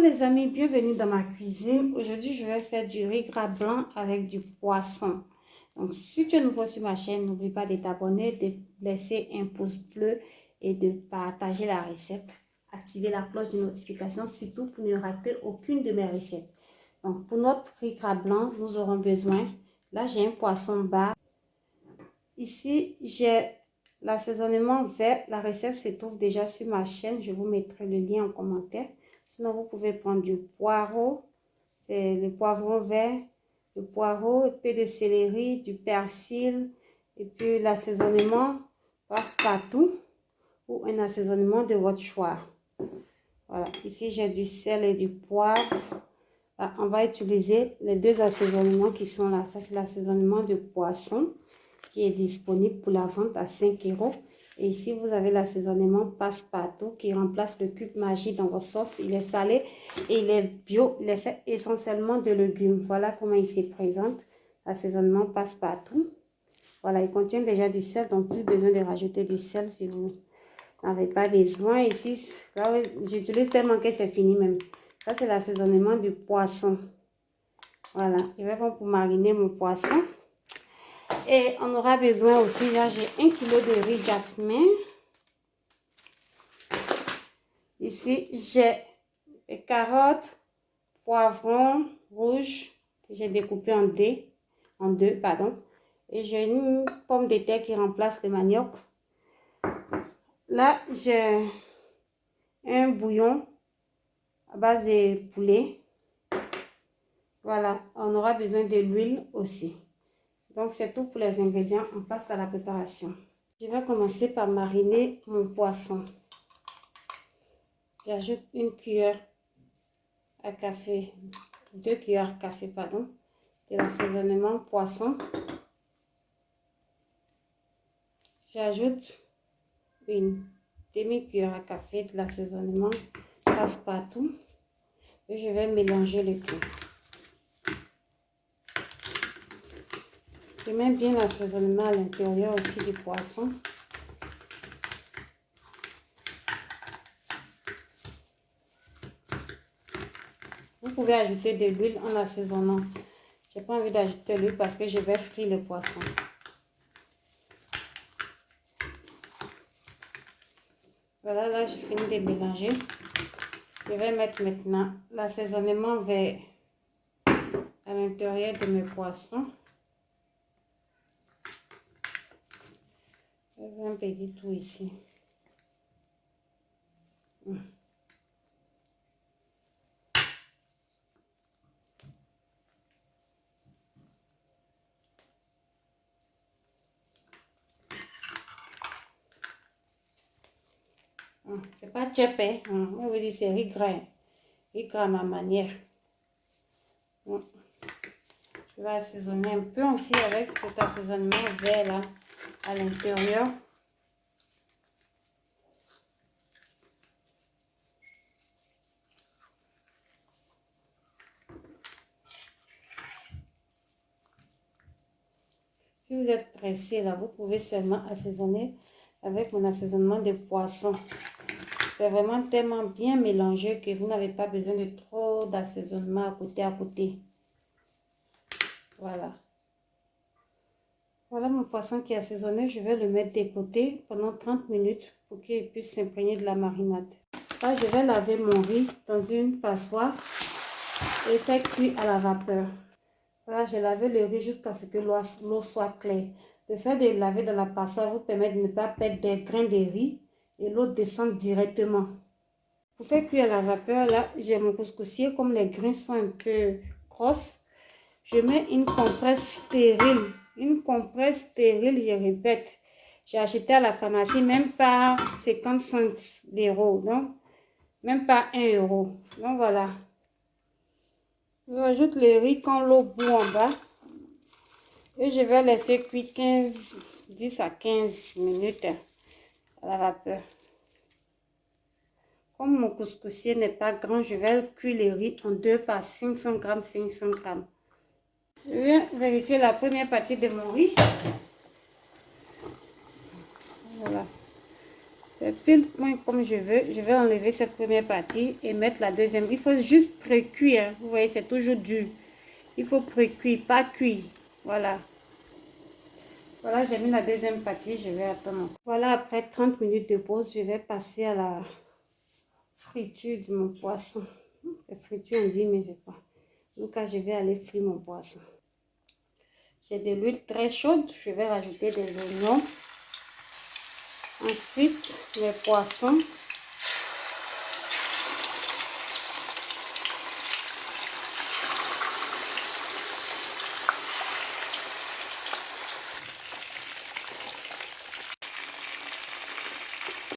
les amis, bienvenue dans ma cuisine. Aujourd'hui, je vais faire du riz gras blanc avec du poisson. Donc, si tu es nouveau sur ma chaîne, n'oublie pas de t'abonner, de laisser un pouce bleu et de partager la recette. Activer la cloche de notification, surtout pour ne rater aucune de mes recettes. Donc, pour notre riz gras blanc, nous aurons besoin, là j'ai un poisson bar. Ici, j'ai l'assaisonnement vert. La recette se trouve déjà sur ma chaîne. Je vous mettrai le lien en commentaire. Sinon, vous pouvez prendre du poireau, c'est le poivron vert, le poireau, un peu de céleri, du persil, et puis l'assaisonnement passe-partout ou un assaisonnement de votre choix. Voilà, ici j'ai du sel et du poivre. Là, on va utiliser les deux assaisonnements qui sont là. Ça, c'est l'assaisonnement de poisson qui est disponible pour la vente à 5 €. Et ici, vous avez l'assaisonnement passe-partout qui remplace le cube Maggi dans votre sauce. Il est salé et il est bio. Il est fait essentiellement de légumes. Voilà comment il se présente. L'assaisonnement passe-partout. Voilà, il contient déjà du sel, donc plus besoin de rajouter du sel si vous n'avez pas besoin. Ici, là, j'utilise tellement que c'est fini même. Ça, c'est l'assaisonnement du poisson. Voilà, je vais prendre pour mariner mon poisson. Et on aura besoin aussi, là j'ai 1 kg de riz jasmin. Ici j'ai des carottes, poivrons rouges que j'ai découpé en deux, pardon. Et j'ai une pomme de terre qui remplace le manioc. Là j'ai un bouillon à base de poulet. Voilà, on aura besoin de l'huile aussi. Donc, c'est tout pour les ingrédients. On passe à la préparation. Je vais commencer par mariner mon poisson. J'ajoute une cuillère à café, 2 cuillères à café, pardon, de l'assaisonnement poisson. J'ajoute une demi-cuillère à café de l'assaisonnement passe-partout. Et je vais mélanger le tout. Je mets bien l'assaisonnement à l'intérieur aussi du poisson. Vous pouvez ajouter de l'huile en assaisonnant. Je n'ai pas envie d'ajouter l'huile parce que je vais frire le poisson. Voilà, là j'ai fini de mélanger. Je vais mettre maintenant l'assaisonnement vert à l'intérieur de mes poissons. Je vais un petit tout ici. C'est pas tchèpe, on veut dire c'est riz gras à ma manière. Je vais assaisonner un peu aussi avec cet assaisonnement vert là à l'intérieur. Si vous êtes pressé là, vous pouvez seulement assaisonner avec mon assaisonnement de poisson. C'est vraiment tellement bien mélangé que vous n'avez pas besoin de trop d'assaisonnement à côté. Voilà. Voilà mon poisson qui est assaisonné. Je vais le mettre de côté pendant 30 minutes pour qu'il puisse s'imprégner de la marinade. Là, je vais laver mon riz dans une passoire et faire cuire à la vapeur. Voilà, j'ai lavé le riz jusqu'à ce que l'eau soit claire. Le fait de laver dans la passoire vous permet de ne pas perdre des grains de riz et l'eau descend directement. Pour faire cuire à la vapeur, là, j'ai mon couscoussier. Comme les grains sont un peu grosses, je mets une compresse stérile. Une compresse stérile, je répète. J'ai acheté à la pharmacie, même pas 55 €. Donc, même pas 1 €. Donc, voilà. Je rajoute le riz quand l'eau bout en bas. Et je vais laisser cuire 10 à 15 minutes à la vapeur. Comme mon couscoussier n'est pas grand, je vais cuire le riz en 2 par 500 g, 500 g. Je viens vérifier la première partie de mon riz. Voilà. pile point comme je veux. Je vais enlever cette première partie et mettre la deuxième. Il faut juste pré-cuire. Vous voyez, c'est toujours dur. Il faut pré-cuire, pas cuire. Voilà. Voilà, j'ai mis la deuxième partie. Je vais attendre. Voilà, après 30 minutes de pause, je vais passer à la friture de mon poisson. Friture, on dit, mais c'est pas. Donc, je vais aller frire mon poisson. J'ai de l'huile très chaude. Je vais rajouter des oignons. Ensuite, les poissons.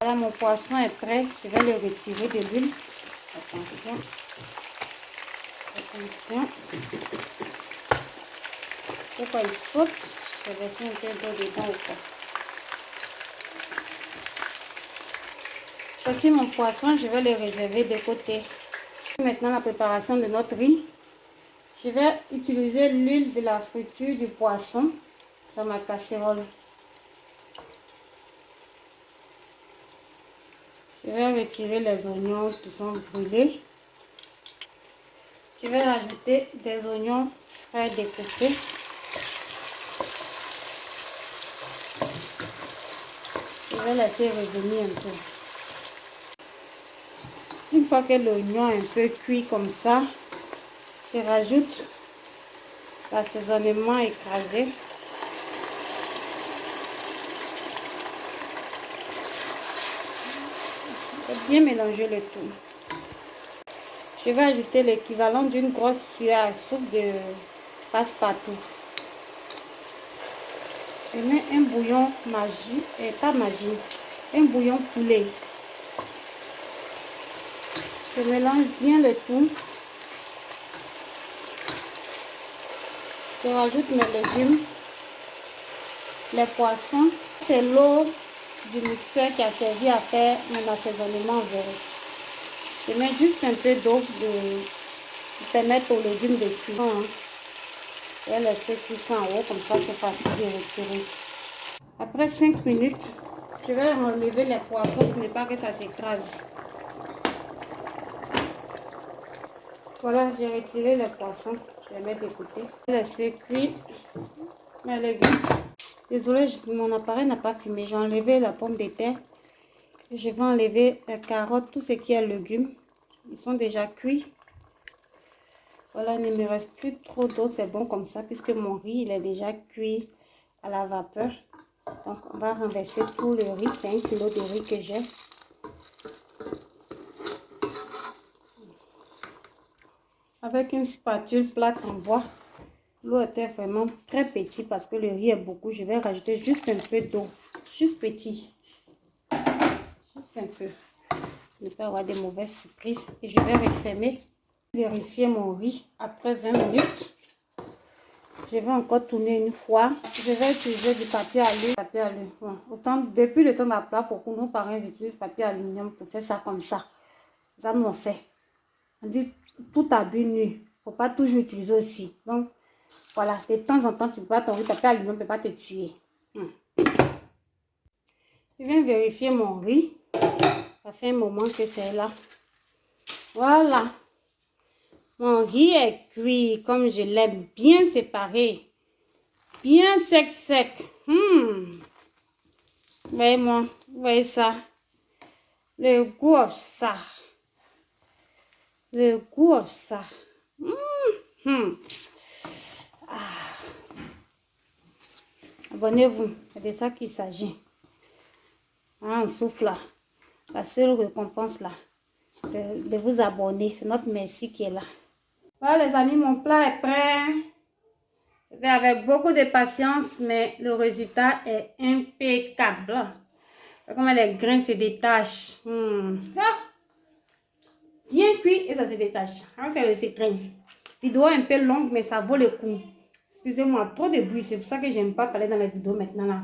Voilà, mon poisson est prêt. Je vais le retirer de l'huile. Attention. Attention. Pourquoi il saute? Je vais laisser un peu d'eau dedans ou pas. Voici mon poisson. Je vais le réserver de côté. Maintenant, la préparation de notre riz. Je vais utiliser l'huile de la friture du poisson dans ma casserole. Je vais retirer les oignons qui sont brûlés. Je vais rajouter des oignons frais découpés. Je vais laisser revenir un peu. Une fois que l'oignon est un peu cuit comme ça, je rajoute l'assaisonnement écrasé. Bien mélanger le tout. Je vais ajouter l'équivalent d'une grosse cuillère à soupe de passe-partout. Je mets un bouillon magie, pas magie, un bouillon poulet. Je mélange bien le tout. Je rajoute mes légumes, les poissons. C'est l'eau du mixeur qui a servi à faire mon assaisonnement vert. Je mets juste un peu d'eau pour permettre aux légumes de cuire. Je vais laisser cuire ça en haut, comme ça c'est facile de retirer. Après 5 minutes, je vais enlever les poissons pour ne pas que ça s'écrase. Voilà, j'ai retiré les poissons. Je vais mettre de côté. Je vais laisser cuire mes légumes. Désolée, mon appareil n'a pas fumé. J'ai enlevé la pomme de terre. Je vais enlever les carottes, tout ce qui est légumes. Ils sont déjà cuits. Voilà, il ne me reste plus trop d'eau. C'est bon comme ça, puisque mon riz, il est déjà cuit à la vapeur. Donc, on va renverser tout le riz. C'est 1 kg de riz que j'ai. Avec une spatule plate en bois. L'eau était vraiment très petite parce que le riz est beaucoup. Je vais rajouter juste un peu d'eau. Juste petit. Juste un peu. Ne pas avoir de mauvaises surprises. Et je vais refermer. Vérifier mon riz après 20 minutes. Je vais encore tourner une fois. Je vais utiliser du papier alu. Papier alu. Autant, depuis le temps d'aplat, pour nos parents utilisent papier aluminium pour faire ça comme ça. Ça nous fait. On dit tout abus nu. Il ne faut pas toujours utiliser aussi. Donc, voilà. De temps en temps, tu ne peux pas tomber. Papier aluminium ne peut pas te tuer. Je viens vérifier mon riz. Ça fait un moment que c'est là. Voilà. Mon riz est cuit comme je l'aime, bien séparé. Bien sec, sec. Voyez-moi, vous voyez ça. Le goût of ça. Le goût of ça. Abonnez-vous, c'est de ça qu'il s'agit. On souffle là. La seule récompense là, de vous abonner. C'est notre merci qui est là. Voilà les amis, mon plat est prêt. C'était avec beaucoup de patience, mais le résultat est impeccable. Comme les grains se détachent. Bien cuit et ça se détache. C'est le secret. Vidéo un peu longue, mais ça vaut le coup. Excusez-moi, trop de bruit. C'est pour ça que j'aime pas parler dans les vidéos maintenant là.